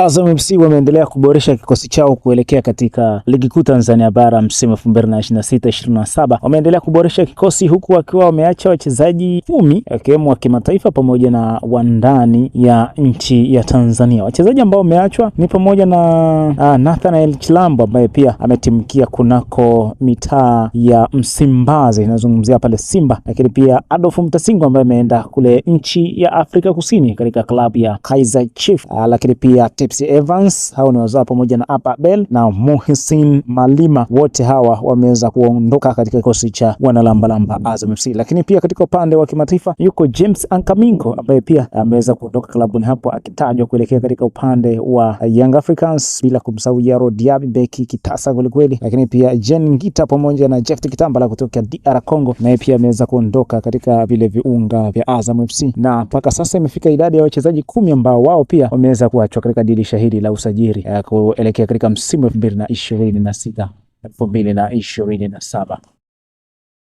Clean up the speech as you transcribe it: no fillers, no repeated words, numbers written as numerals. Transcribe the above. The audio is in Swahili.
Azam FC wameendelea kuboresha kikosi chao kuelekea katika Ligi Kuu Tanzania Bara msimu 2026-27. Wameendelea kuboresha kikosi huku wakiwa wameacha wachezaji 10 wakiwemo wa kimataifa pamoja na wa ndani ya nchi ya Tanzania. Wachezaji ambao wameachwa ni pamoja na Nathaniel Chilambo ambaye pia ametimkia kunako mitaa ya Msimbazi, inazungumzia pale Simba, lakini pia Adolf Mtasingu ambaye ameenda kule nchi ya Afrika Kusini katika klabu ya Kaizer Chiefs, lakini pia Evans, hao ni wazao pamoja na Abel na Muhsin Malima, wote hawa wameweza kuondoka katika kikosi cha wanalambalamba Azam FC. Lakini pia katika upande wa kimataifa yuko James Ankamingo ambaye pia ameweza kuondoka klabuni hapo akitajwa kuelekea katika upande wa Young Africans, bila kumsahau Yaro Diaby beki kitasa kweli. Lakini pia Jen Ngita pamoja na Jeff Kitambala kutoka DR Congo naye pia ameweza kuondoka katika vile viunga vya Azam FC, na mpaka sasa imefika idadi ya wachezaji 10 ambao wao pia wameweza kuachwa katika dirisha hili la usajili kuelekea katika msimu 2026-2027.